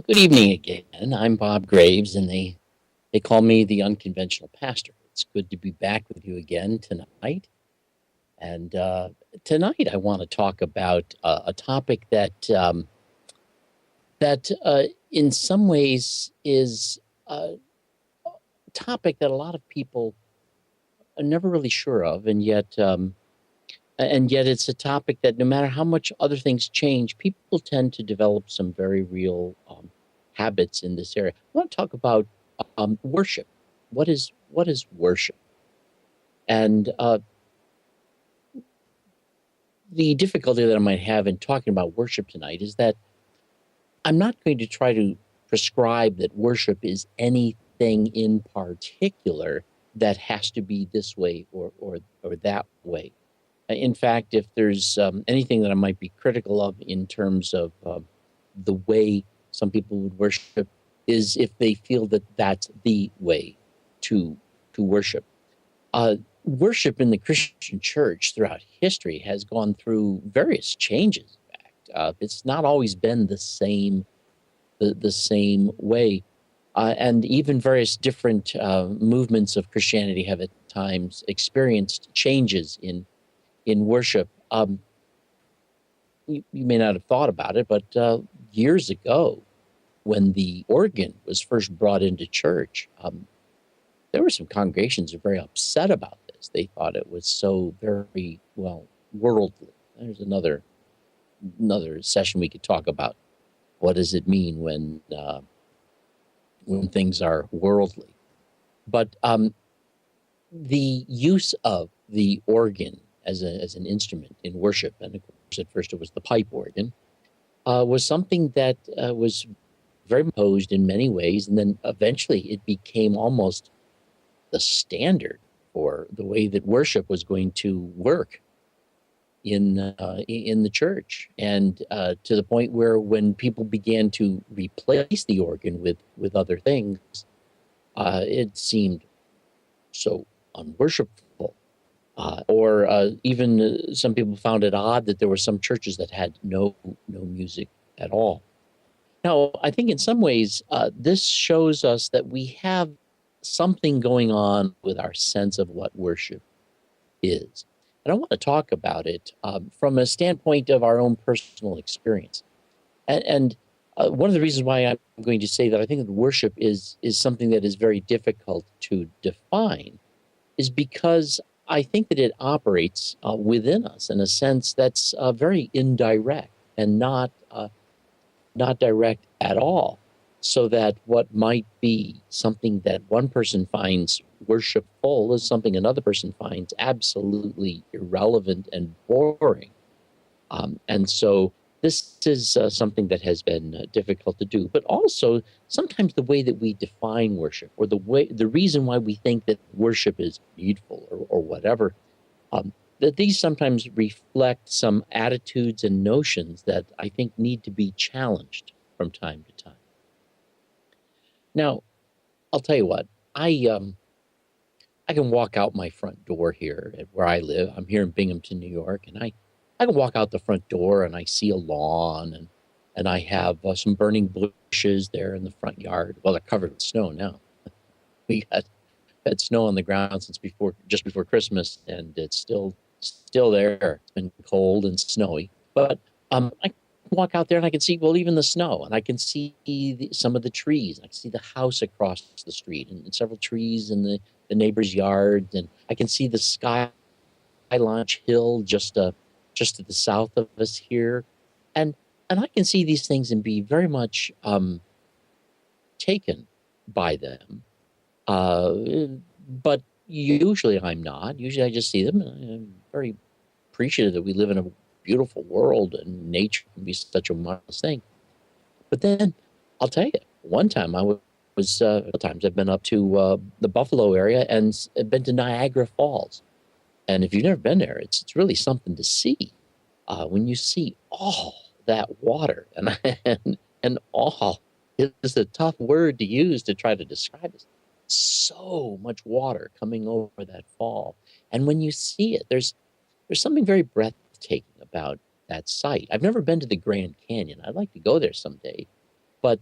Good evening again. I'm Bob Graves, and they call me the Unconventional Pastor. It's good to be back with you again tonight. And tonight, I want to talk about a topic that in some ways, is a topic that a lot of people are never really sure of, and yet it's a topic that no matter how much other things change, people tend to develop some very real habits in this area. I want to talk about worship. What is worship? And the difficulty that I might have in talking about worship tonight is that I'm not going to try to prescribe that worship is anything in particular that has to be this way or that way. In fact, if there's anything that I might be critical of in terms of the way some people would worship, is if they feel that that's the way to worship. Worship in the Christian church throughout history has gone through various changes. In fact, it's not always been the same way, and even various different movements of Christianity have at times experienced changes in worship. You may not have thought about it, but years ago, when the organ was first brought into church, there were some congregations who were very upset about this. They thought it was so very, well, worldly. There's another session we could talk about. What does it mean when things are worldly? But the use of the organ as an instrument in worship, and of course at first it was the pipe organ, was something that was very imposed in many ways, and then eventually it became almost the standard for the way that worship was going to work in the church, and to the point where when people began to replace the organ with other things, it seemed so unworshipful. Or even some people found it odd that there were some churches that had no music at all. Now, I think in some ways, this shows us that we have something going on with our sense of what worship is. And I want to talk about it from a standpoint of our own personal experience. And one of the reasons why I'm going to say that I think that worship is something that is very difficult to define is because I think that it operates within us in a sense that's very indirect and not direct at all. So that what might be something that one person finds worshipful is something another person finds absolutely irrelevant and boring. And so this is something that has been difficult to do. But also, sometimes the way that we define worship, or the reason why we think that worship is needful or whatever, that these sometimes reflect some attitudes and notions that I think need to be challenged from time to time. Now, I'll tell you what, I can walk out my front door here at where I live. I'm here in Binghamton, New York, and I can walk out the front door and I see a lawn, and I have some burning bushes there in the front yard. Well, they're covered with snow now. We had snow on the ground since just before Christmas, and it's still there. It's been cold and snowy, but I walk out there and I can see, well, even the snow, and I can see some of the trees. I can see the house across the street, and several trees in the neighbor's yard, and I can see the skyline hill just to the south of us here, and I can see these things and be very much taken by them. But usually I'm not. Usually I just see them, and I'm very appreciative that we live in a beautiful world and nature can be such a marvelous thing. But then I'll tell you, one time was times I've been up to the Buffalo area and been to Niagara Falls. And if you've never been there, it's really something to see. When you see all that water, and all is a tough word to use to try to describe it. So much water coming over that fall, and when you see it, there's something very breathtaking about that site. I've never been to the Grand Canyon. I'd like to go there someday, but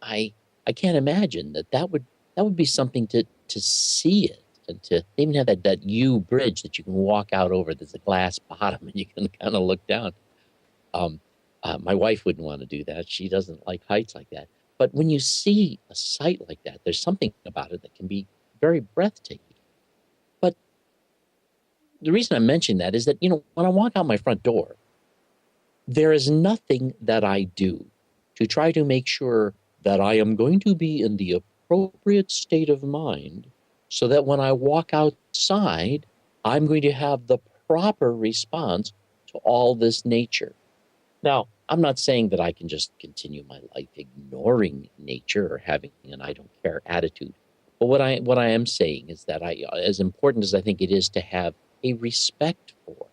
I can't imagine that would be something to see it and to even have that U bridge that you can walk out over. There's a glass bottom and you can kind of look down. Um, my wife wouldn't want to do that. She doesn't like heights like that. But when you see a sight like that, there's something about it that can be very breathtaking. But the reason I mention that is that, when I walk out my front door, there is nothing that I do to try to make sure that I am going to be in the appropriate state of mind so that when I walk outside, I'm going to have the proper response to all this nature. Now, I'm not saying that I can just continue my life ignoring nature or having an I don't care attitude. But what I am saying is that as important as I think it is to have a respect for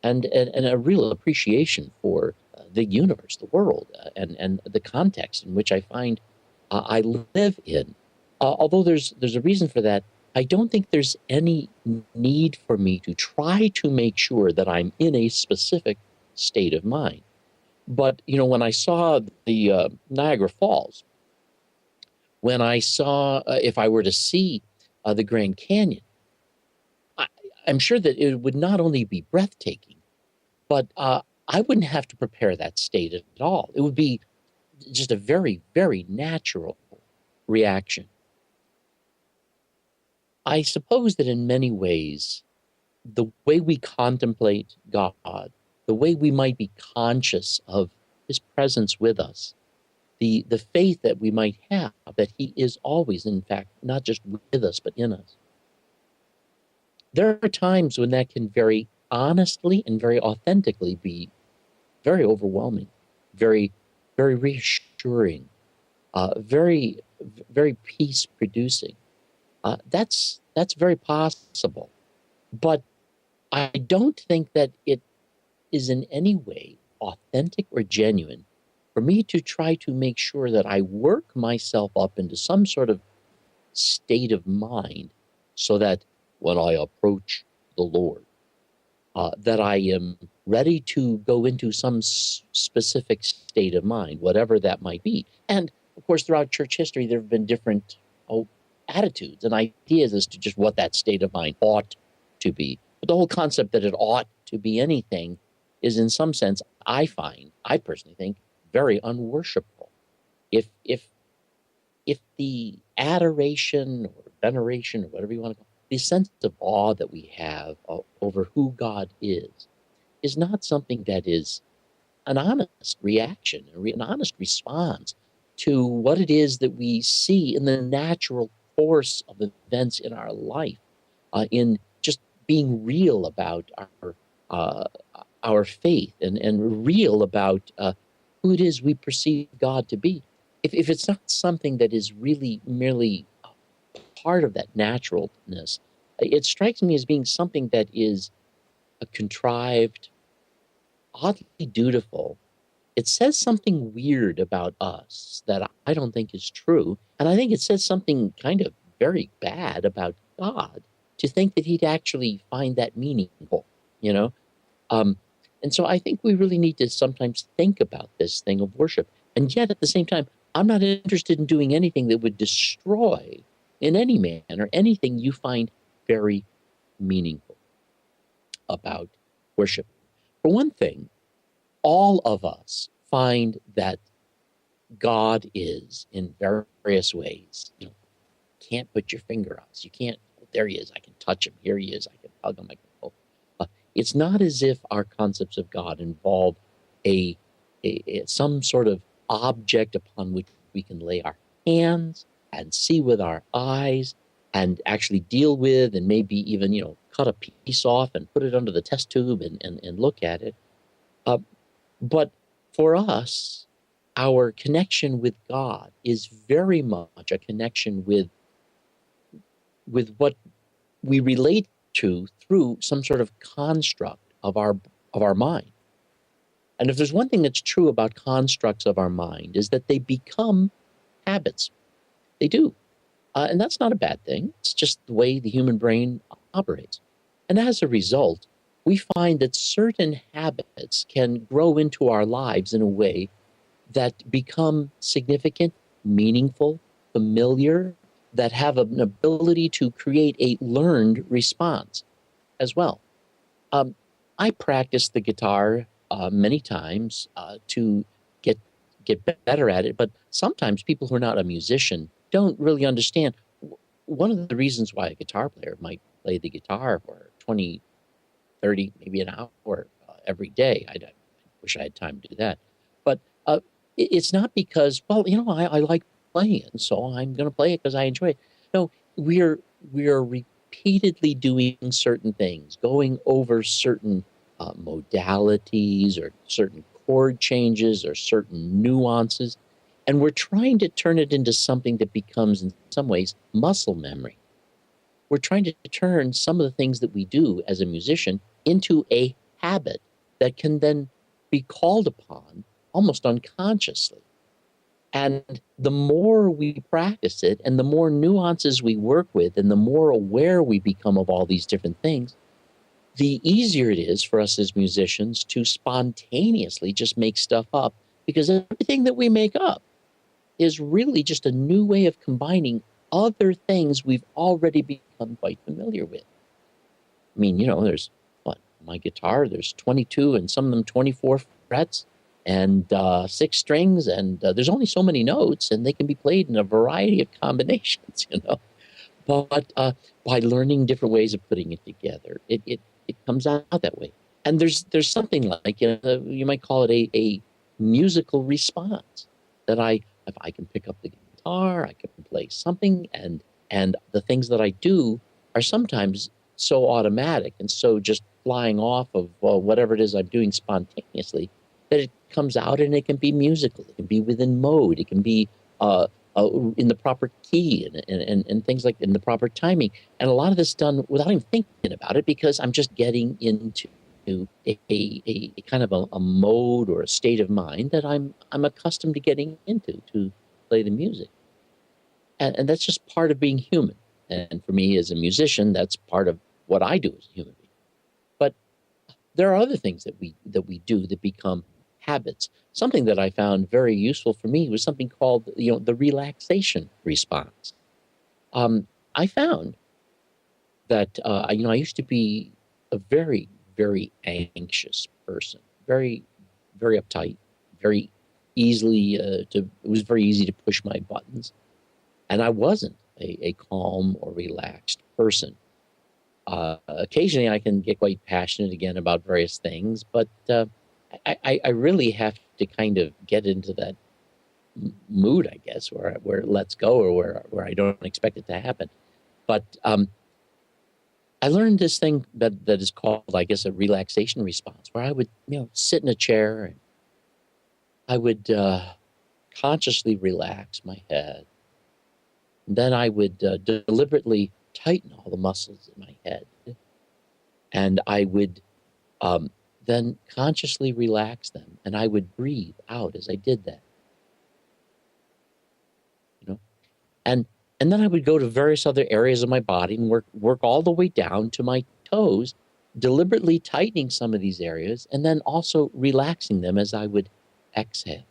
and a real appreciation for the universe, the world, and the context in which I find I live in. Although there's a reason for that, I don't think there's any need for me to try to make sure that I'm in a specific state of mind. But when I saw the Niagara Falls, when I saw if I were to see the Grand Canyon, I, I'm sure that it would not only be breathtaking, but I wouldn't have to prepare that state at all. It would be just a very, very natural reaction. I suppose that in many ways, the way we contemplate God, the way we might be conscious of his presence with us, the faith that we might have that he is always, in fact, not just with us, but in us. There are times when that can very honestly and very authentically be very overwhelming, very, very reassuring, very, very peace producing. That's very possible, but I don't think that it is in any way authentic or genuine for me to try to make sure that I work myself up into some sort of state of mind so that when I approach the Lord, that I am ready to go into some specific state of mind, whatever that might be. And of course, throughout church history, there have been different attitudes and ideas as to just what that state of mind ought to be. But the whole concept that it ought to be anything is, in some sense, I personally think, very unworshipful. If the adoration or veneration or whatever you want to call it, the sense of awe that we have over who God is not something that is an honest reaction, an honest response to what it is that we see in the natural course of events in our life, in just being real about our faith and real about who it is we perceive God to be. If it's not something that is really merely part of that naturalness, it strikes me as being something that is a contrived, oddly dutiful. It says something weird about us that I don't think is true. And I think it says something kind of very bad about God to think that he'd actually find that meaningful, you know? Um, and so I think we really need to sometimes think about this thing of worship. And yet at the same time, I'm not interested in doing anything that would destroy in any manner anything you find very meaningful about worship. For one thing, all of us find that God is in various ways. Can't put your finger on us. You can't, oh, there he is. I can touch him. Here he is. I can hug him. I can, oh. It's not as if our concepts of God involve some sort of object upon which we can lay our hands and see with our eyes and actually deal with and maybe even, cut a piece off and put it under the test tube and look at it. But for us, our connection with God is very much a connection with what we relate to through some sort of construct of our mind. And if there's one thing that's true about constructs of our mind is that they become habits. They do. And that's not a bad thing. It's just the way the human brain operates. And as a result, we find that certain habits can grow into our lives in a way that become significant, meaningful, familiar, that have an ability to create a learned response as well. Um, I practiced the guitar many times to get better at it, but sometimes people who are not a musician don't really understand. One of the reasons why a guitar player might play the guitar for 20, 30, maybe an hour every day. I wish I had time to do that. But it's not because, well, I like playing it, so I'm going to play it because I enjoy it. No, we're repeatedly doing certain things, going over certain modalities or certain chord changes or certain nuances, and we're trying to turn it into something that becomes, in some ways, muscle memory. We're trying to turn some of the things that we do as a musician into a habit that can then be called upon almost unconsciously. And the more we practice it and the more nuances we work with and the more aware we become of all these different things, the easier it is for us as musicians to spontaneously just make stuff up, because everything that we make up is really just a new way of combining other things we've already become quite familiar with. I mean, there's what, my guitar, there's 22 and some of them 24 frets and 6 strings, and there's only so many notes, and they can be played in a variety of combinations. But by learning different ways of putting it together, it comes out that way. And there's something like, you might call it a musical response that if I can pick up the guitar, I can play something, and the things that I do are sometimes so automatic and so just flying off of whatever it is I'm doing spontaneously, that it comes out and it can be musical, it can be within mode, it can be in the proper key and things like in the proper timing. And a lot of this done without even thinking about it, because I'm just getting into a kind of a mode or a state of mind that I'm accustomed to getting into to play the music. And that's just part of being human. And for me as a musician, that's part of what I do as a human being. But there are other things that we do that become habits. Something that I found very useful for me was something called, the relaxation response. I found that I used to be a very, very anxious person, very, very uptight, very easily it was very easy to push my buttons, and I wasn't a calm or relaxed person. Occasionally, I can get quite passionate again about various things, but I really have to kind of get into that mood, I guess, where it lets go, or where I don't expect it to happen. But I learned this thing that is called, I guess, a relaxation response, where I would sit in a chair and I would consciously relax my head. And then I would deliberately tighten all the muscles in my head, and I would then consciously relax them, and I would breathe out as I did that. And then I would go to various other areas of my body and work all the way down to my toes, deliberately tightening some of these areas and then also relaxing them as I would exhale.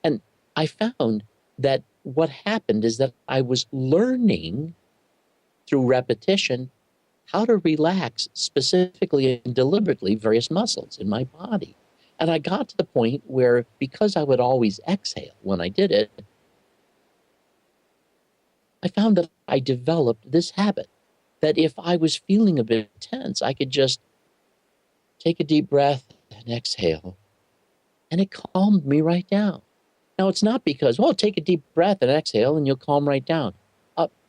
And I found that what happened is that I was learning through repetition how to relax specifically and deliberately various muscles in my body. And I got to the point where, because I would always exhale when I did it, I found that I developed this habit that if I was feeling a bit tense, I could just take a deep breath and exhale, and it calmed me right down. Now, it's not because, well, take a deep breath and exhale and you'll calm right down.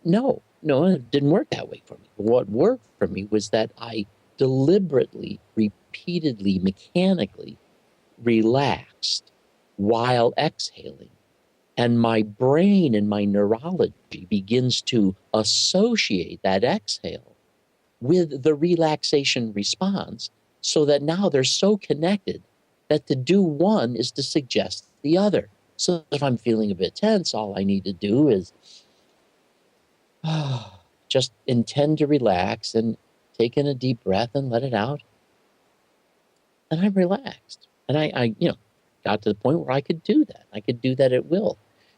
No, it didn't work that way for me. What worked for me was that I deliberately, repeatedly, mechanically relaxed while exhaling. And my brain and my neurology begins to associate that exhale with the relaxation response, so that now they're so connected that to do one is to suggest the other. So if I'm feeling a bit tense, all I need to do is just intend to relax and take in a deep breath and let it out. And I'm relaxed. And I got to the point where I could do that. I could do that at will.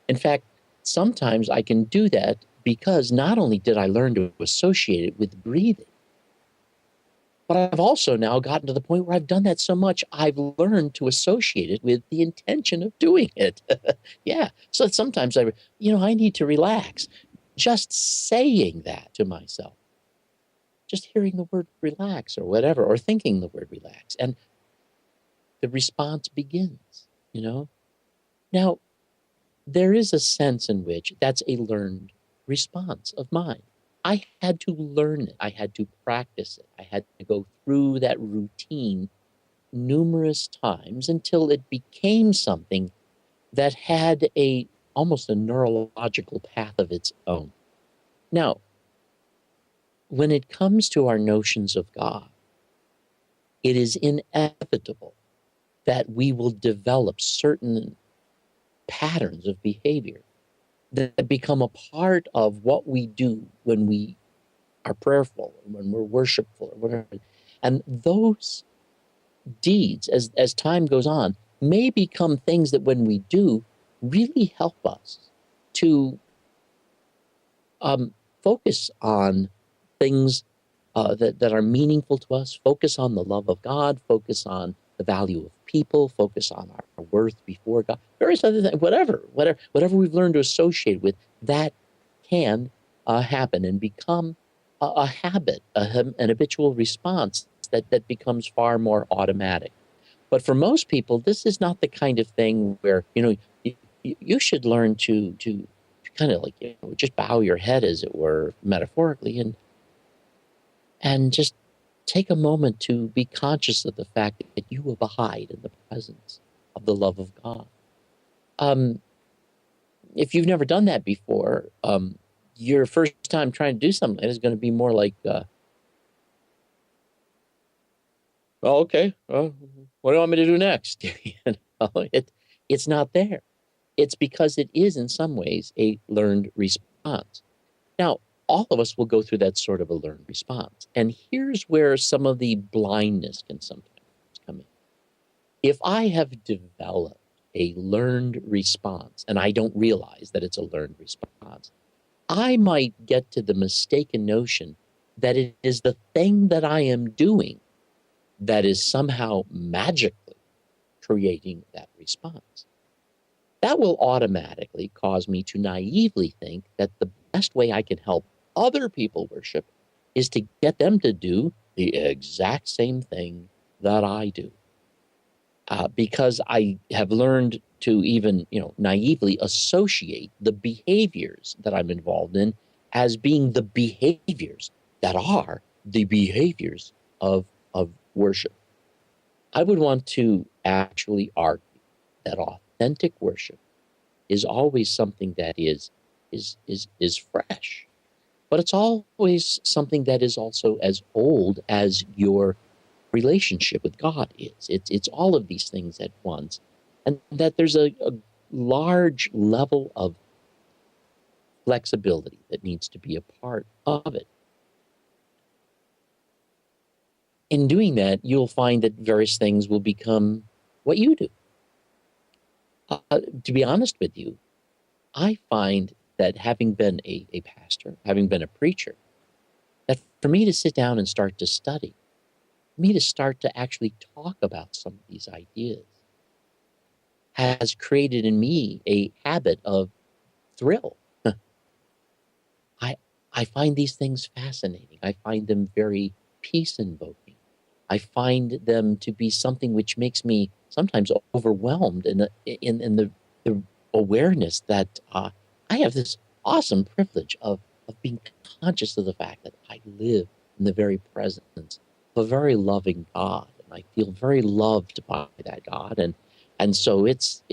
In fact, sometimes I can do that because not only did I learn to associate it with breathing, but I've also now gotten to the point where I've done that so much, I've learned to associate it with the intention of doing it. Yeah. So sometimes I need to relax. Just saying that to myself, just hearing the word relax or whatever, or thinking the word relax, and the response begins. Now, there is a sense in which that's a learned response of mine. I had to learn it. I had to practice it. I had to go through that routine numerous times until it became something that had almost a neurological path of its own. Now, when it comes to our notions of God, it is inevitable that we will develop certain patterns of behavior that become a part of what we do when we are prayerful, when we're worshipful, or whatever. And those deeds, as time goes on, may become things that when we do really help us to focus on things that are meaningful to us, focus on the love of God, focus on the value of people, focus on our worth before God, various other things, whatever we've learned to associate with, that can happen and become a habit, an habitual response that becomes far more automatic. But for most people, this is not the kind of thing where, you should learn to kind of just bow your head, as it were, metaphorically, and just take a moment to be conscious of the fact that you abide in the presence of the love of God. If you've never done that before, your first time trying to do something is going to be more like, well, okay, what do you want me to do next? It's not there. It's because it is, in some ways, a learned response. Now, all of us will go through that sort of a learned response. And here's where some of the blindness can sometimes come in. If I have developed a learned response and I don't realize that it's a learned response, I might get to the mistaken notion that it is the thing that I am doing that is somehow magically creating that response. That will automatically cause me to naively think that the best way I can help other people worship is to get them to do the exact same thing that I do. Because I have learned to even, naively associate the behaviors that I'm involved in as being the behaviors that are the behaviors of worship. I would want to actually argue that authentic worship is always something that is fresh, but it's always something that is also as old as your relationship with God is. It's all of these things at once, and that there's a large level of flexibility that needs to be a part of it. In doing that, you'll find that various things will become what you do. To be honest with you, I find that having been a pastor, having been a preacher, that for me to sit down and start to study, for me to start to actually talk about some of these ideas, has created in me a habit of thrill. I find these things fascinating. I find them very peace-invoking. I find them to be something which makes me sometimes overwhelmed in the awareness that I have this awesome privilege of being conscious of the fact that I live in the very presence of a very loving God, and I feel very loved by that God, and so it's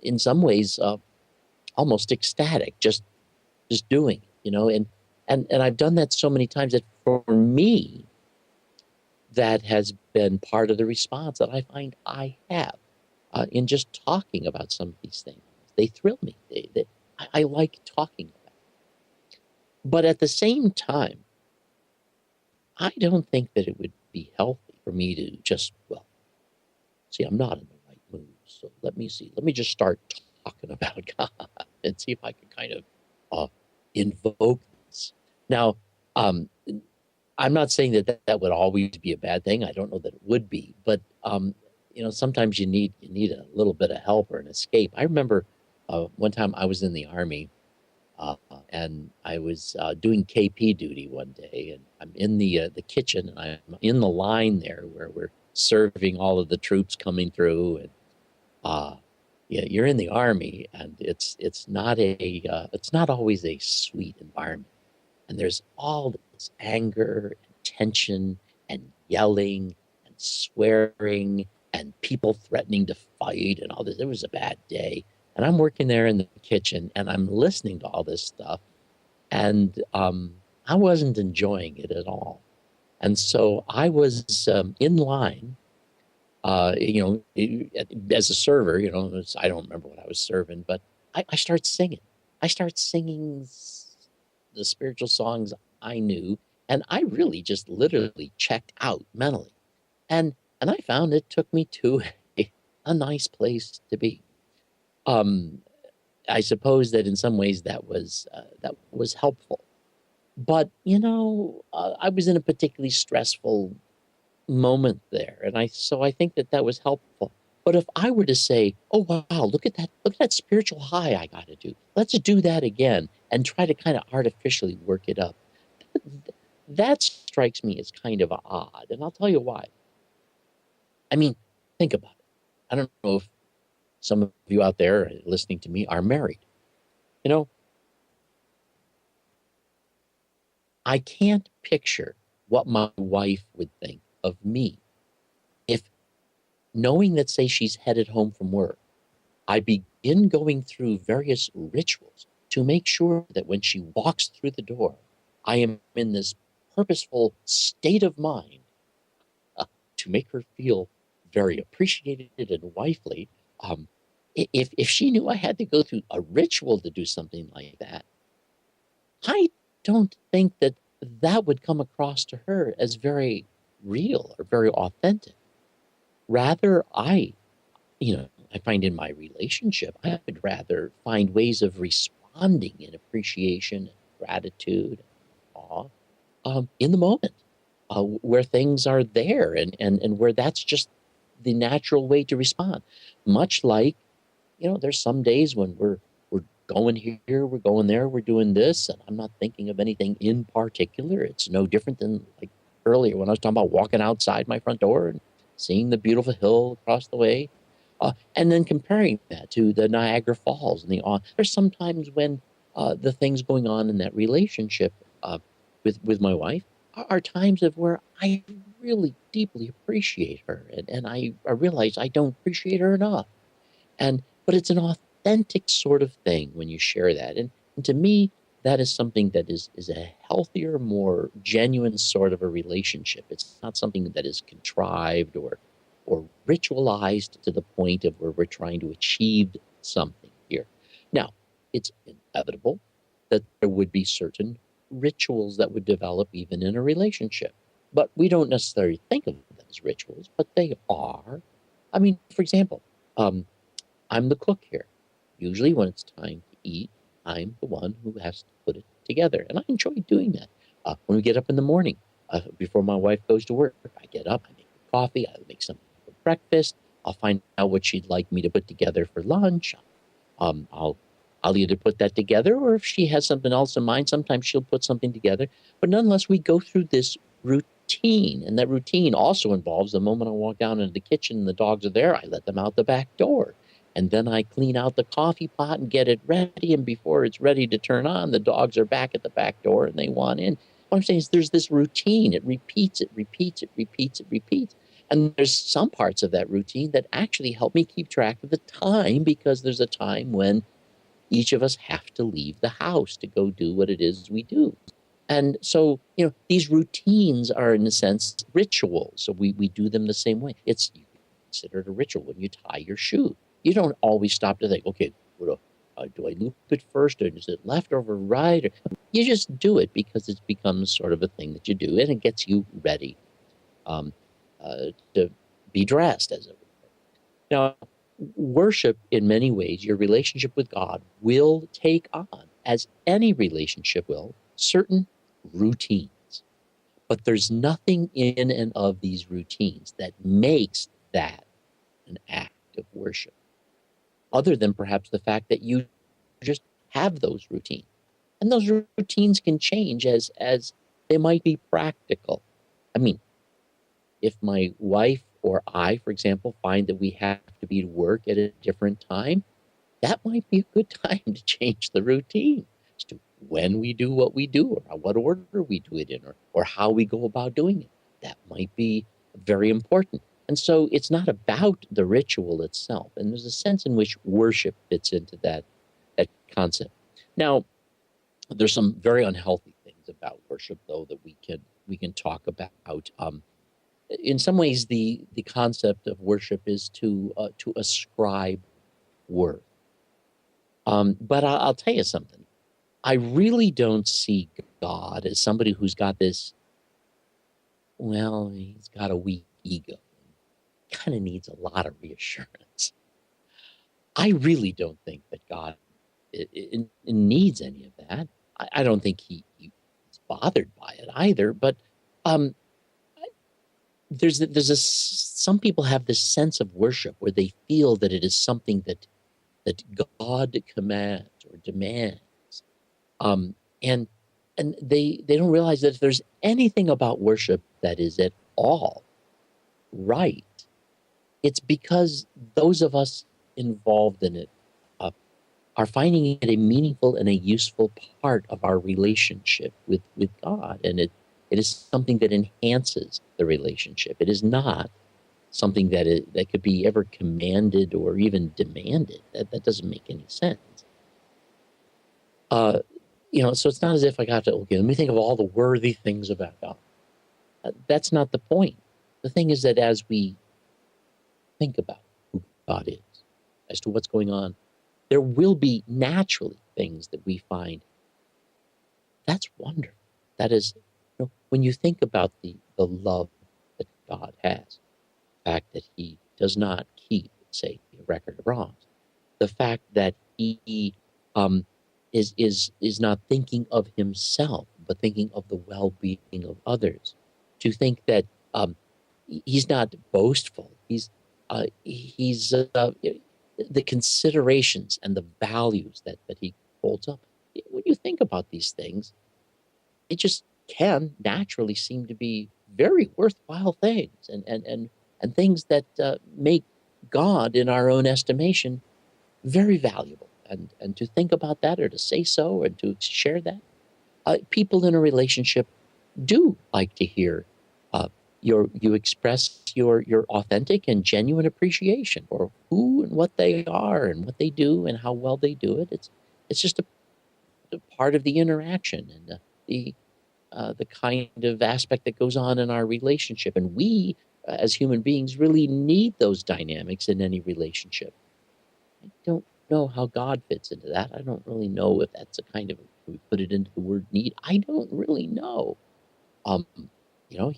in some ways almost ecstatic just doing it, and I've done that so many times that for me, that has been part of the response that I find I have in just talking about some of these things. They thrill me. I like talking about it. But at the same time, I don't think that it would be healthy for me to just, see, I'm not in the right mood. So let me see. Let me just start talking about God and see if I can kind of uh, invoke this. Now, um, I'm not saying that that would always be a bad thing. I don't know that it would be, but sometimes you need a little bit of help or an escape. I remember one time I was in the army, uh, and I was doing KP duty one day, and I'm in the kitchen, and I'm in the line there where we're serving all of the troops coming through, and uh, yeah, you're in the army, and it's not always a sweet environment, and there's all this anger and tension and yelling and swearing and people threatening to fight and all this. It was a bad day. And I'm working there in the kitchen and I'm listening to all this stuff. And I wasn't enjoying it at all. And so I was in line, as a server, I don't remember what I was serving, but I start singing. I start singing the spiritual songs I knew, and I really just literally checked out mentally. And I found it took me to a nice place to be. Um, I suppose that in some ways that was helpful. But I was in a particularly stressful moment there, and I think that was helpful. But if I were to say, "Oh wow, look at that spiritual high I got to do. Let's do that again," and try to kind of artificially work it up, that strikes me as kind of odd, and I'll tell you why. I mean, think about it. I don't know if some of you out there listening to me are married. You know, I can't picture what my wife would think of me if, knowing that, say, she's headed home from work, I begin going through various rituals to make sure that when she walks through the door, I am in this purposeful state of mind to make her feel very appreciated and wifely. Um, if she knew I had to go through a ritual to do something like that, I don't think that that would come across to her as very real or very authentic. Rather, I find in my relationship, I would rather find ways of responding in appreciation and gratitude and awe in the moment, where things are there and where that's just the natural way to respond. Much like, there's some days when we're going here, we're going there, we're doing this, and I'm not thinking of anything in particular. It's no different than like earlier when I was talking about walking outside my front door and seeing the beautiful hill across the way. And then comparing that to the Niagara Falls and there's sometimes when the things going on in that relationship with my wife are times of where I really deeply appreciate her, and I realize I don't appreciate her enough. But it's an authentic sort of thing when you share that. And to me, that is something that is a healthier, more genuine sort of a relationship. It's not something that is contrived or ritualized to the point of where we're trying to achieve something here. Now, it's inevitable that there would be certain rituals that would develop even in a relationship. But we don't necessarily think of them as rituals, but they are. I mean, for example, um, I'm the cook here. Usually, when it's time to eat, I'm the one who has to put it together. And I enjoy doing that. When we get up in the morning, before my wife goes to work, I get up, I make coffee, I make something for breakfast. I'll find out what she'd like me to put together for lunch. Um, I'll I'll either put that together, or if she has something else in mind, sometimes she'll put something together. But nonetheless, we go through this routine, and that routine also involves the moment I walk down into the kitchen and the dogs are there, I let them out the back door. And then I clean out the coffee pot and get it ready. And before it's ready to turn on, the dogs are back at the back door and they want in. What I'm saying is there's this routine. It repeats, it repeats, it repeats, it repeats. And there's some parts of that routine that actually help me keep track of the time, because there's a time when each of us have to leave the house to go do what it is we do. And so, these routines are, in a sense, rituals. So we do them the same way. It's considered a ritual when you tie your shoe. You don't always stop to think, okay, do I loop it first, or is it left over right? Or, you just do it because it becomes sort of a thing that you do, and it gets you ready to be dressed, as it were. Now, worship, in many ways, your relationship with God will take on, as any relationship will, certain routines. But there's nothing in and of these routines that makes that an act of worship, other than perhaps the fact that you just have those routines. And those routines can change as they might be practical. I mean, if my wife or I, for example, find that we have to be to work at a different time, that might be a good time to change the routine as to when we do what we do, or what order we do it in, or how we go about doing it. That might be very important. And so it's not about the ritual itself. And there's a sense in which worship fits into that concept. Now, there's some very unhealthy things about worship, though, that we can talk about. In some ways, the concept of worship is to ascribe worth. But I'll tell you something. I really don't see God as somebody who's got this. Well, he's got a weak ego. Kind of needs a lot of reassurance. I really don't think that God it needs any of that. I don't think he's bothered by it either. But um, some people have this sense of worship where they feel that it is something that God commands or demands, um, and they don't realize that if there's anything about worship that is at all right, it's because those of us involved in it uh, are finding it a meaningful and a useful part of our relationship with God, and it is something that enhances the relationship. It is not something that could be ever commanded or even demanded. That doesn't make any sense. Uh, so it's not as if I got to, okay, let me think of all the worthy things about God. That's not the point. The thing is that as we think about who God is, as to what's going on, there will be naturally things that we find that's wonderful. That is, when you think about the love that God has, the fact that he does not keep, say, a record of wrongs, the fact that he um, is not thinking of himself, but thinking of the well-being of others, to think that he's not boastful. He's the considerations and the values that he holds up. When you think about these things, it just can naturally seem to be very worthwhile things, and things that make God, in our own estimation, very valuable. And to think about that, or to say so, and to share that, people in a relationship do like to hear you express your authentic and genuine appreciation for who and what they are and what they do and how well they do it. It's just a part of the interaction and the kind of aspect that goes on in our relationship. And we, as human beings, really need those dynamics in any relationship. I don't know how God fits into that. I don't really know if that's a kind of, we put it into the word need. I don't really know. Um,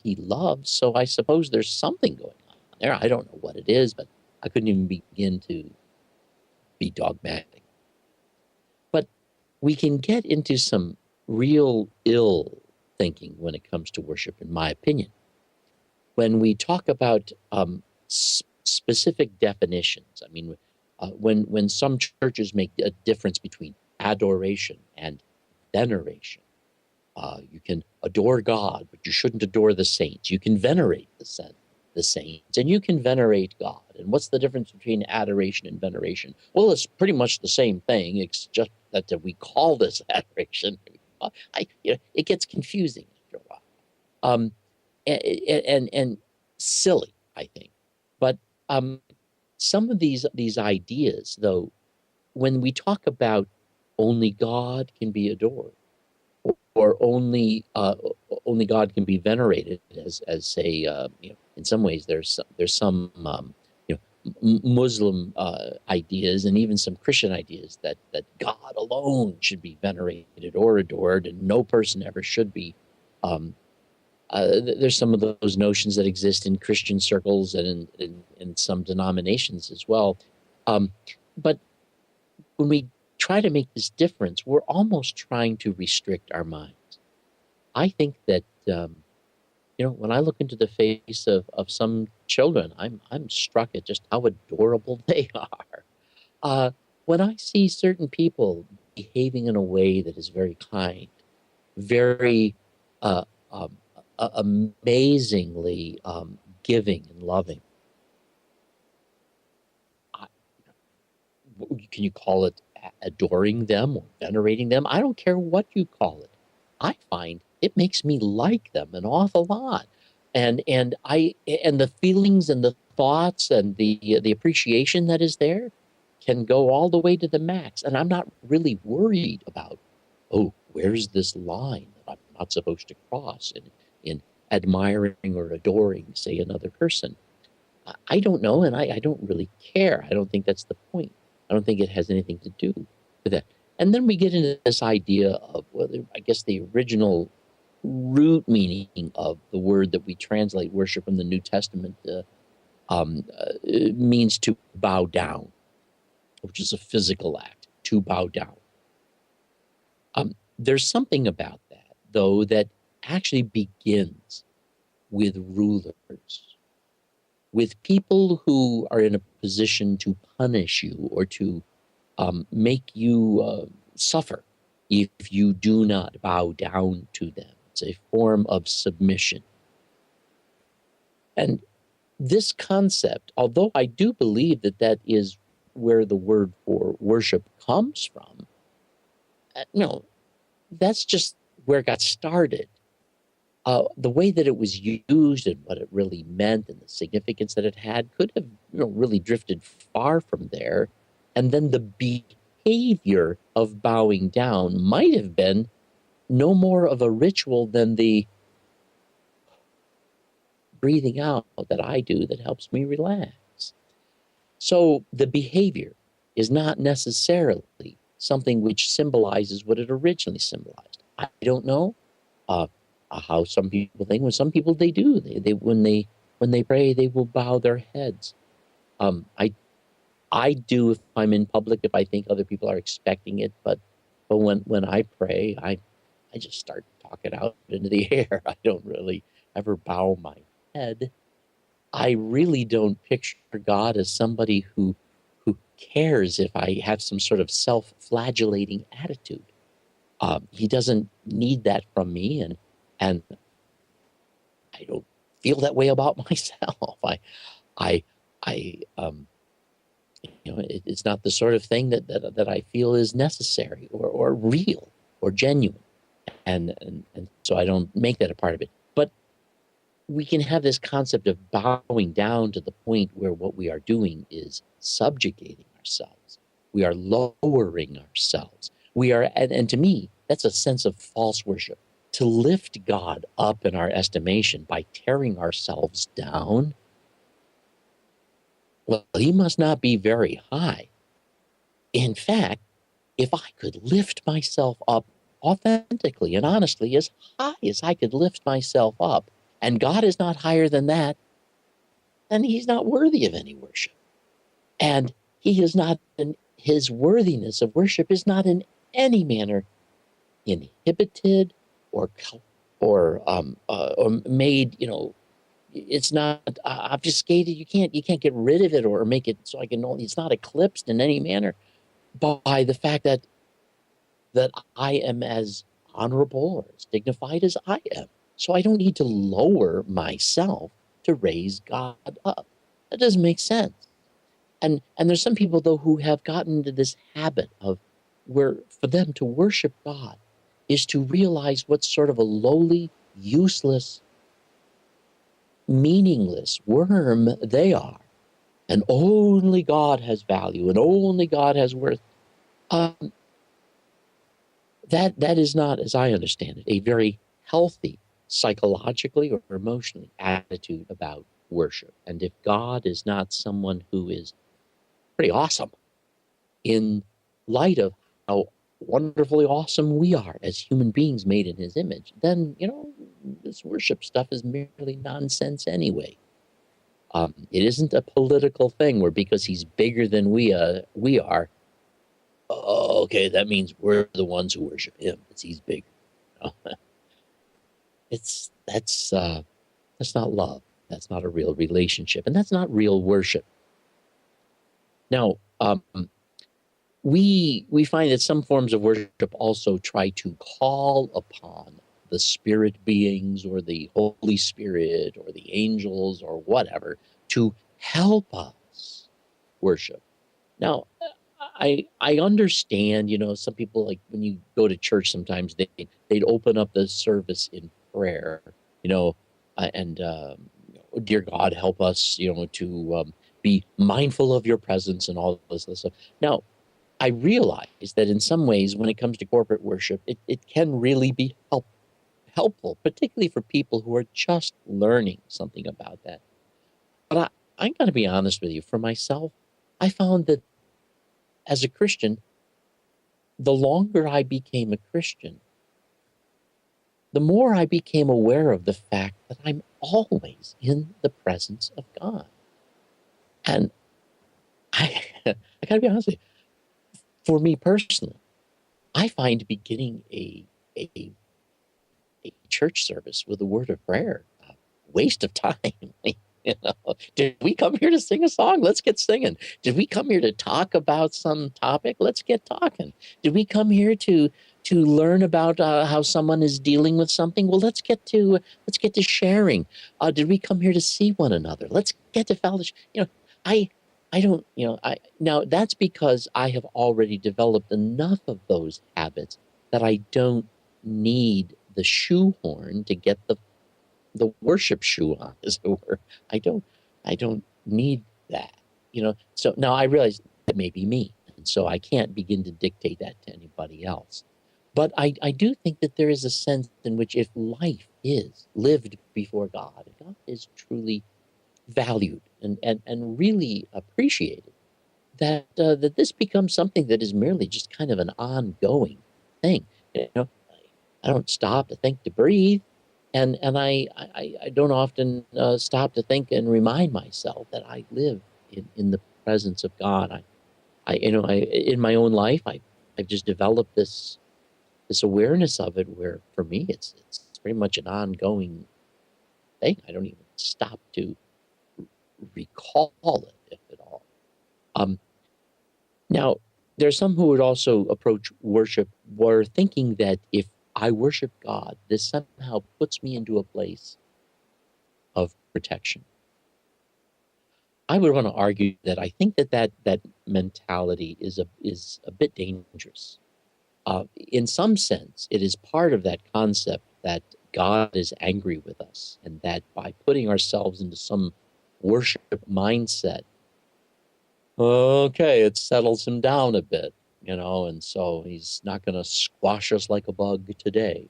he loves, so I suppose there's something going on there. I don't know what it is, but I couldn't even begin to be dogmatic. But we can get into some real ill thinking when it comes to worship, in my opinion. When we talk about specific definitions, I mean, when some churches make a difference between adoration and veneration, you can adore God, but you shouldn't adore the saints. You can venerate the saints, and you can venerate God. And what's the difference between adoration and veneration? Well, it's pretty much the same thing. It's just that we call this adoration. It gets confusing after a while, and silly, I think. But some of these ideas, though, when we talk about only God can be adored, or only God can be venerated, as say, in some ways there's some Muslim ideas, and even some Christian ideas that God alone should be venerated or adored, and no person ever should be. There's some of those notions that exist in Christian circles and in some denominations as well. Um, but when we try to make this difference, we're almost trying to restrict our minds. I think that when I look into the face of some children, I'm struck at just how adorable they are. Uh, when I see certain people behaving in a way that is very kind, very uh, um, amazingly giving and loving, I, can you call it adoring them or venerating them? I don't care what you call it. I find it makes me like them an awful lot. And the feelings and the thoughts and the appreciation that is there can go all the way to the max. And I'm not really worried about, oh, where's this line that I'm not supposed to cross in admiring or adoring, say, another person. I don't know, and I don't really care. I don't think that's the point. I don't think it has anything to do with that. And then we get into this idea of whether, I guess, the original root meaning of the word that we translate worship in the New Testament means to bow down, which is a physical act, to bow down. There's something about that, though, that actually begins with rulers, with people who are in a position to punish you or to make you suffer if you do not bow down to them. It's a form of submission. And this concept, although I do believe that that is where the word for worship comes from, that's just where it got started. The way that it was used and what it really meant and the significance that it had could have really drifted far from there. And then the behavior of bowing down might have been no more of a ritual than the breathing out that I do that helps me relax. So the behavior is not necessarily something which symbolizes what it originally symbolized. I don't know how some people think. When some people they do, they when they pray, they will bow their heads. I do if I'm in public, if I think other people are expecting it, but when I pray, I just start talking out into the air. I don't really ever bow my head. I really don't picture God as somebody who cares if I have some sort of self-flagellating attitude. He doesn't need that from me, and I don't feel that way about myself. I, I, it's not the sort of thing that I feel is necessary or real or genuine, and so I don't make that a part of it. But we can have this concept of bowing down to the point where what we are doing is subjugating ourselves. We are lowering ourselves. We are, and to me, that's a sense of false worship. To lift God up in our estimation by tearing ourselves down, well, he must not be very high. In fact, if I could lift myself up authentically and honestly as high as I could lift myself up, and God is not higher than that, then he's not worthy of any worship. And he is not, his worthiness of worship is not in any manner inhibited or made, it's not obfuscated. You can't get rid of it or make it so I can know it's not eclipsed in any manner by the fact that I am as honorable or as dignified as I am. So I don't need to lower myself to raise God up. That doesn't make sense. And there's some people though who have gotten into this habit of where for them to worship God is to realize what sort of a lowly, useless, meaningless worm they are. And only God has value and only God has worth. That is not, as I understand it, a very healthy psychologically or emotionally attitude about worship. And if God is not someone who is pretty awesome in light of how wonderfully awesome we are as human beings made in his image, then, this worship stuff is merely nonsense anyway. It isn't a political thing where because he's bigger than we are. Oh, okay, that means we're the ones who worship him because he's bigger. You know? It's that's not love. That's not a real relationship, and that's not real worship. Now, we find that some forms of worship also try to call upon the spirit beings or the Holy Spirit or the angels or whatever to help us worship. Now, I understand, some people like when you go to church sometimes they'd open up the service in prayer, you know, and dear God help us, to be mindful of your presence and all this stuff. Now, I realize that in some ways, when it comes to corporate worship, it can really be helpful, particularly for people who are just learning something about that. But I'm going to be honest with you. For myself, I found that as a Christian, the longer I became a Christian, the more I became aware of the fact that I'm always in the presence of God. And I, I got to be honest with you, for me personally, I find beginning a church service with a word of prayer a waste of time. Did we come here to sing a song? Let's get singing. Did we come here to talk about some topic? Let's get talking. Did we come here to learn about how someone is dealing with something? Well, let's get to sharing. Did we come here to see one another? Let's get to fellowship. I I don't. I now that's because I have already developed enough of those habits that I don't need the shoehorn to get the worship shoe on, as it were. I don't I don't need that. So now I realize that may be me. And so I can't begin to dictate that to anybody else. But I do think that there is a sense in which if life is lived before God, God is truly valued and really appreciated, that this becomes something that is merely just kind of an ongoing thing. You know, I don't stop to think to breathe, and I don't often stop to think and remind myself that I live in the presence of God. I in my own life I've just developed this awareness of it where for me it's pretty much an ongoing thing. I don't even stop to recall it, if at all. Um, Now, there's some who would also approach worship were thinking that if I worship God, this somehow puts me into a place of protection. I would want to argue that I think that mentality is a bit dangerous. In some sense, it is part of that concept that God is angry with us, and that by putting ourselves into some worship mindset, okay, it settles him down a bit, and so he's not going to squash us like a bug today.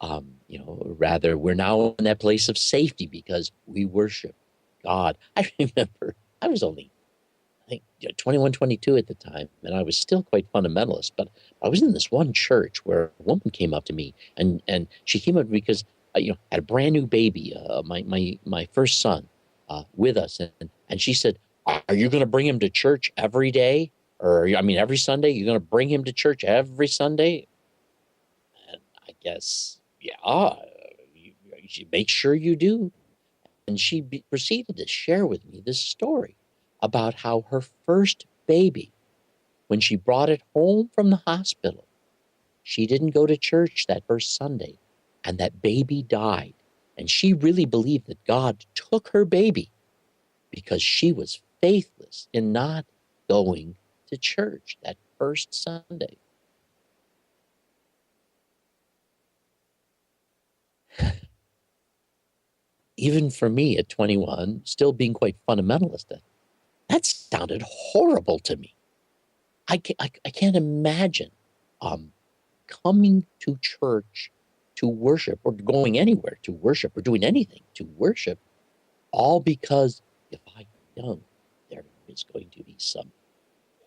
Rather, we're now in that place of safety because we worship God. I remember I was only, I think, 21, 22 at the time, and I was still quite fundamentalist, but I was in this one church where a woman came up to me, and she came up because, had a brand new baby, my first son, with us. And she said, are you going to bring him to church every day? Or, I mean, every Sunday? You're going to bring him to church every Sunday? And I guess, yeah, you should make sure you do. And she proceeded to share with me this story about how her first baby, when she brought it home from the hospital, she didn't go to church that first Sunday, and that baby died. And she really believed that God took her baby because she was faithless in not going to church that first Sunday. Even for me at 21, still being quite fundamentalist, that sounded horrible to me. I can't imagine um, coming to church to worship or going anywhere to worship or doing anything to worship, all because if I don't, there is going to be some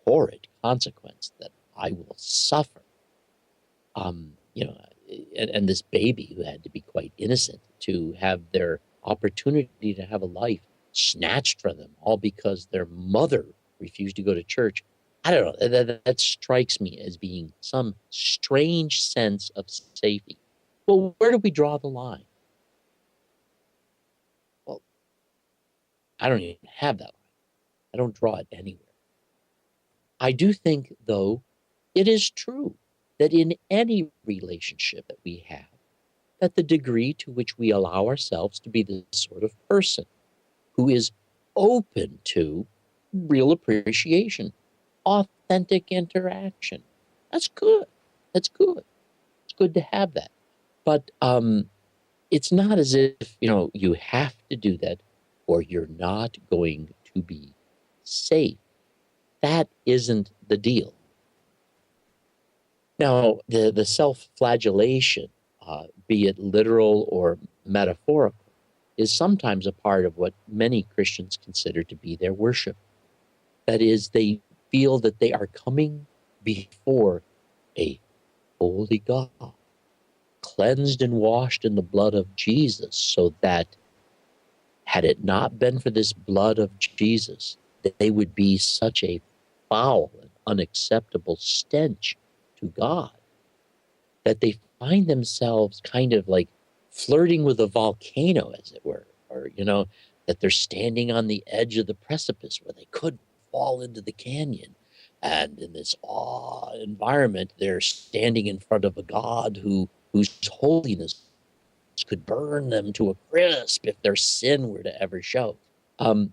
horrid consequence that I will suffer. And this baby who had to be quite innocent to have their opportunity to have a life snatched from them, all because their mother refused to go to church. I don't know. That strikes me as being some strange sense of safety. Well, where do we draw the line? Well, I don't even have that line. I don't draw it anywhere. I do think, though, it is true that in any relationship that we have, that the degree to which we allow ourselves to be the sort of person who is open to real appreciation, authentic interaction, that's good. That's good. It's good to have that. But it's not as if, you have to do that or you're not going to be safe. That isn't the deal. Now, the self-flagellation, be it literal or metaphorical, is sometimes a part of what many Christians consider to be their worship. That is, they feel that they are coming before a holy God, cleansed and washed in the blood of Jesus, so that had it not been for this blood of Jesus, they would be such a foul and unacceptable stench to God that they find themselves kind of like flirting with a volcano, as it were, or, that they're standing on the edge of the precipice where they could fall into the canyon. And in this awe environment, they're standing in front of a God whose holiness could burn them to a crisp if their sin were to ever show. I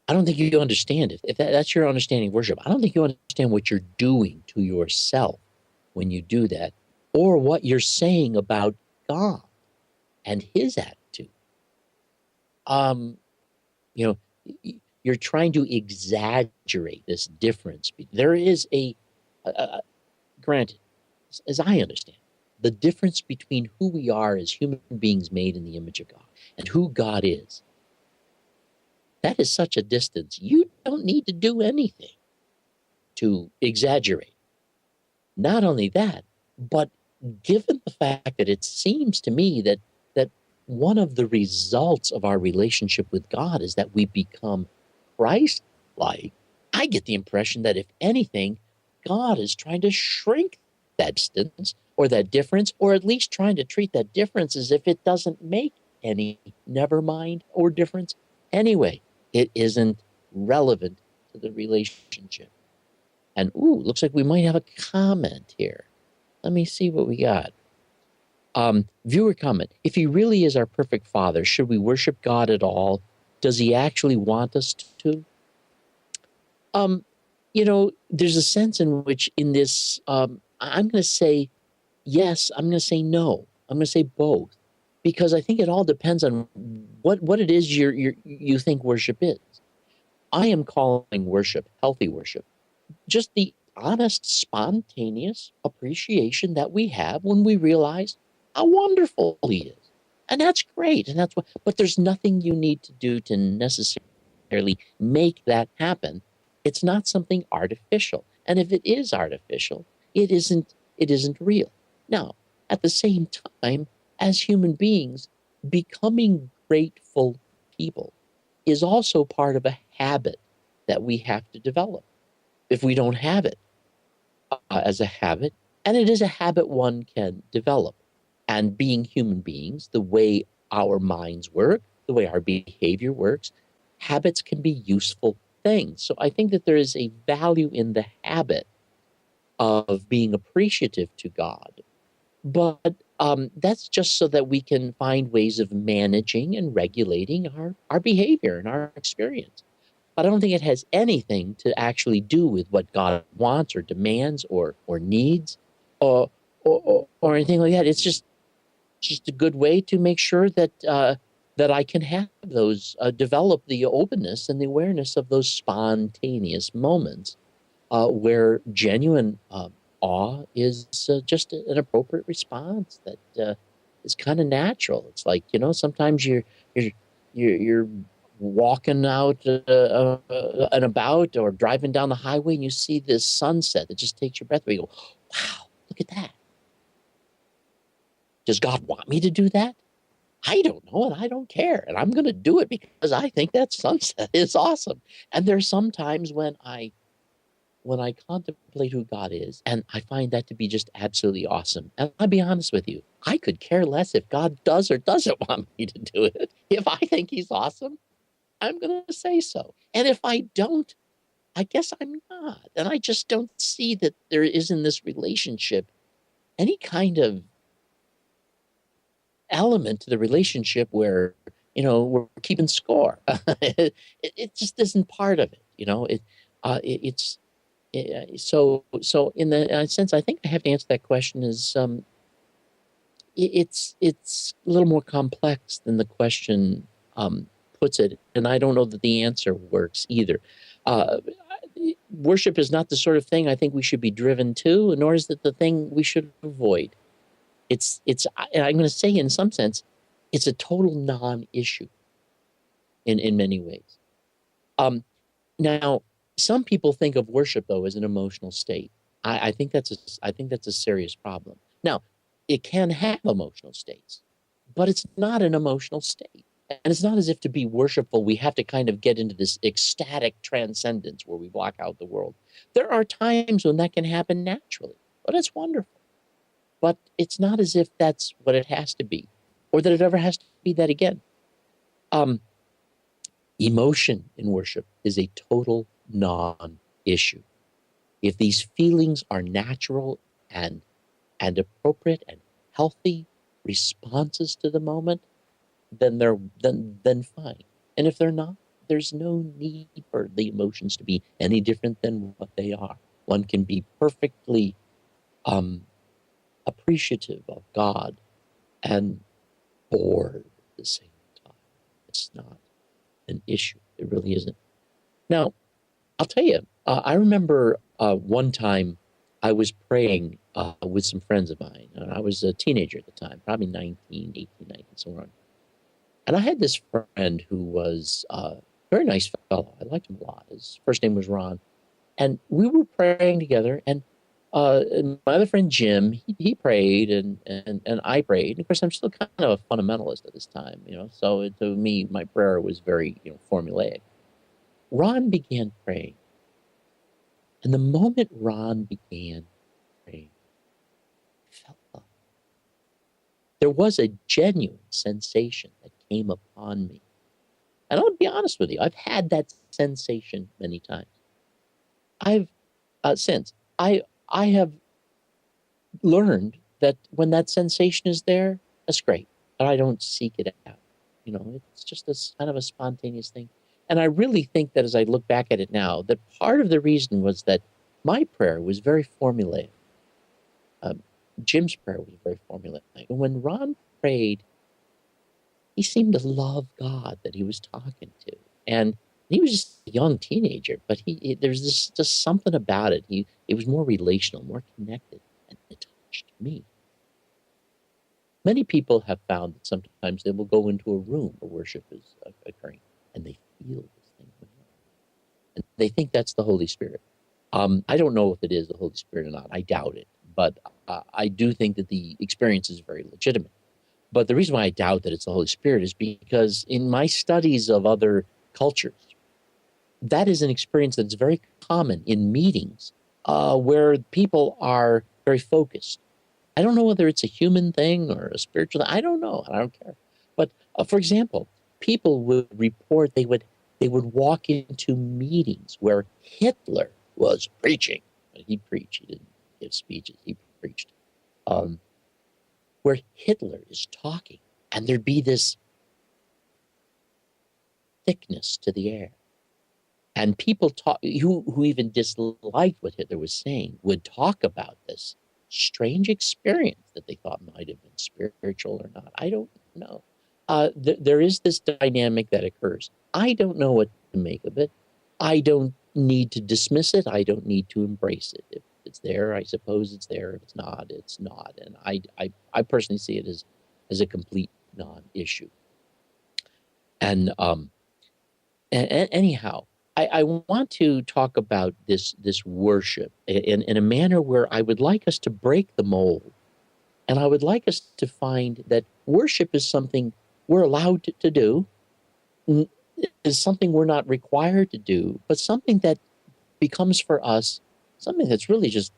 don't think you understand it. If that's your understanding of worship, I don't think you understand what you're doing to yourself when you do that, or what you're saying about God and his attitude. You're trying to exaggerate this difference. There is granted, as I understand, the difference between who we are as human beings made in the image of God and who God is. That is such a distance. You don't need to do anything to exaggerate. Not only that, but given the fact that it seems to me that one of the results of our relationship with God is that we become Christ-like, I get the impression that if anything, God is trying to shrink that distance or that difference, or at least trying to treat that difference as if it doesn't make any never mind or difference anyway. It isn't relevant to the relationship. And looks like we might have a comment here. Let me see what we got. Viewer comment: if he really is our perfect Father, should we worship God at all? Does he actually want us to? There's a sense in which in this, I'm going to say yes, I'm going to say no. I'm going to say both, because I think it all depends on what it is you think worship is. I am calling worship healthy worship just the honest, spontaneous appreciation that we have when we realize how wonderful he is. And that's great. And that's what, but there's nothing you need to do to necessarily make that happen. It's not something artificial. And if it is artificial, it isn't real. Now, at the same time, as human beings, becoming grateful people is also part of a habit that we have to develop. If we don't have it as a habit, and it is a habit one can develop. And being human beings, the way our minds work, the way our behavior works, habits can be useful things. So I think that there is a value in the habit of being appreciative to God. But that's just so that we can find ways of managing and regulating our behavior and our experience. But I don't think it has anything to actually do with what God wants or demands or needs or anything like that. It's just a good way to make sure that that I can have those, develop the openness and the awareness of those spontaneous moments where genuine awe is just an appropriate response that is kind of natural. It's like, sometimes you're walking out and about or driving down the highway and you see this sunset that just takes your breath away. You go, wow, look at that. Does God want me to do that? I don't know and I don't care. And I'm going to do it because I think that sunset is awesome. And there's some times when I contemplate who God is, and I find that to be just absolutely awesome. And I'll be honest with you, I could care less if God does or doesn't want me to do it. If I think he's awesome, I'm going to say so. And if I don't, I guess I'm not. And I just don't see that there is in this relationship any kind of element to the relationship where, we're keeping score. It just isn't part of it. It's so in the sense, I think I have to answer that question is it's a little more complex than the question puts it, and I don't know that the answer works either. Uh, Worship is not the sort of thing I think we should be driven to, nor is it the thing we should avoid. I'm going to say in some sense, it's a total non-issue in many ways. Um, Now, some people think of worship though as an emotional state. I think that's a serious problem. Now, it can have emotional states, but it's not an emotional state. And it's not as if to be worshipful, we have to kind of get into this ecstatic transcendence where we block out the world. There are times when that can happen naturally, but it's wonderful. But it's not as if that's what it has to be, or that it ever has to be that again. Um, Emotion in worship is a total non-issue. If these feelings are natural and appropriate and healthy responses to the moment, then fine. And if they're not, there's no need for the emotions to be any different than what they are. One can be perfectly um, appreciative of God and bored at the same time. It's not an issue. It really isn't. Now, I'll tell you, I remember one time I was praying with some friends of mine. I was a teenager at the time, probably 19, 18, 19, somewhere on. And I had this friend who was a very nice fellow. I liked him a lot. His first name was Ron. And we were praying together. And my other friend Jim, he prayed and I prayed. And of course, I'm still kind of a fundamentalist at this time, So to me, my prayer was very, formulaic. Ron began praying. And the moment Ron began praying, I felt love. There was a genuine sensation that came upon me. And I'll be honest with you, I've had that sensation many times. I've since I have learned that when that sensation is there, that's great, but I don't seek it out. It's just a kind of a spontaneous thing. And I really think that as I look back at it now, that part of the reason was that my prayer was very formulaic. Jim's prayer was very formulaic. And when Ron prayed, he seemed to love God that he was talking to. And he was just a young teenager, but there's this just something about it. It was more relational, more connected, and it touched me. Many people have found that sometimes they will go into a room where worship is occurring, and they feel this thing going on. And they think that's the Holy Spirit. I don't know if it is the Holy Spirit or not. I doubt it. But I do think that the experience is very legitimate. But the reason why I doubt that it's the Holy Spirit is because in my studies of other cultures, that is an experience that's very common in meetings where people are very focused. I don't know whether it's a human thing or a spiritual thing. I don't know. I don't care. But for example, people would report they would walk into meetings where Hitler was preaching. He preached. He didn't give speeches. He preached. Where Hitler is talking, and there'd be this thickness to the air. And people who even disliked what Hitler was saying would talk about this strange experience that they thought might have been spiritual or not. I don't know. There is this dynamic that occurs. I don't know what to make of it. I don't need to dismiss it. I don't need to embrace it. If it's there, I suppose it's there. If it's not, it's not. And I personally see it as a complete non-issue. And anyhow, I want to talk about this worship in a manner where I would like us to break the mold. And I would like us to find that worship is something we're allowed to do, is something we're not required to do, but something that becomes for us something that's really just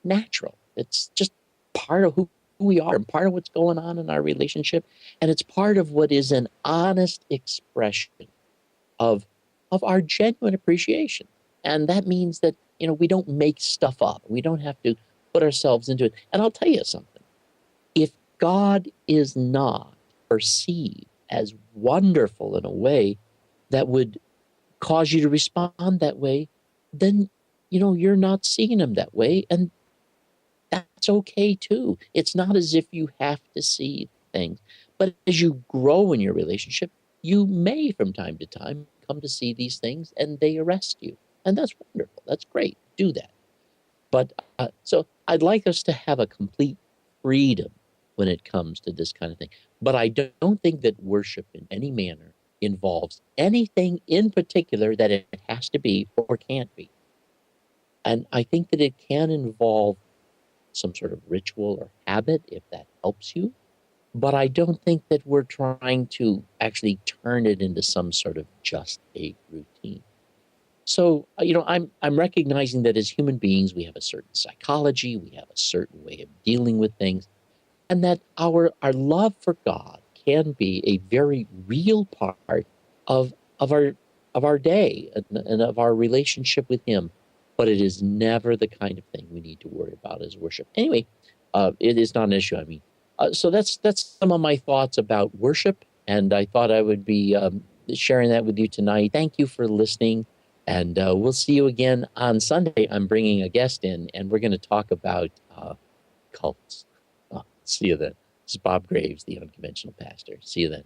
natural. It's just part of who we are and part of what's going on in our relationship. And it's part of what is an honest expression of our genuine appreciation. And that means that, we don't make stuff up. We don't have to put ourselves into it. And I'll tell you something. If God is not perceived as wonderful in a way that would cause you to respond that way, then you're not seeing him that way. And that's okay too. It's not as if you have to see things, but as you grow in your relationship, you may from time to time come to see these things and they arrest you. And that's wonderful. That's great. Do that. But so I'd like us to have a complete freedom when it comes to this kind of thing. But I don't think that worship in any manner involves anything in particular that it has to be or can't be. And I think that it can involve some sort of ritual or habit if that helps you. But I don't think that we're trying to actually turn it into some sort of just a routine. So, I'm recognizing that as human beings, we have a certain psychology, we have a certain way of dealing with things, and that our love for God can be a very real part of of our of our day and of our relationship with Him. But it is never the kind of thing we need to worry about as worship. Anyway, it is not an issue. I mean, so that's some of my thoughts about worship, and I thought I would be sharing that with you tonight. Thank you for listening, and we'll see you again on Sunday. I'm bringing a guest in, and we're going to talk about cults. See you then. This is Bob Greaves, the Unconventional Pastor. See you then.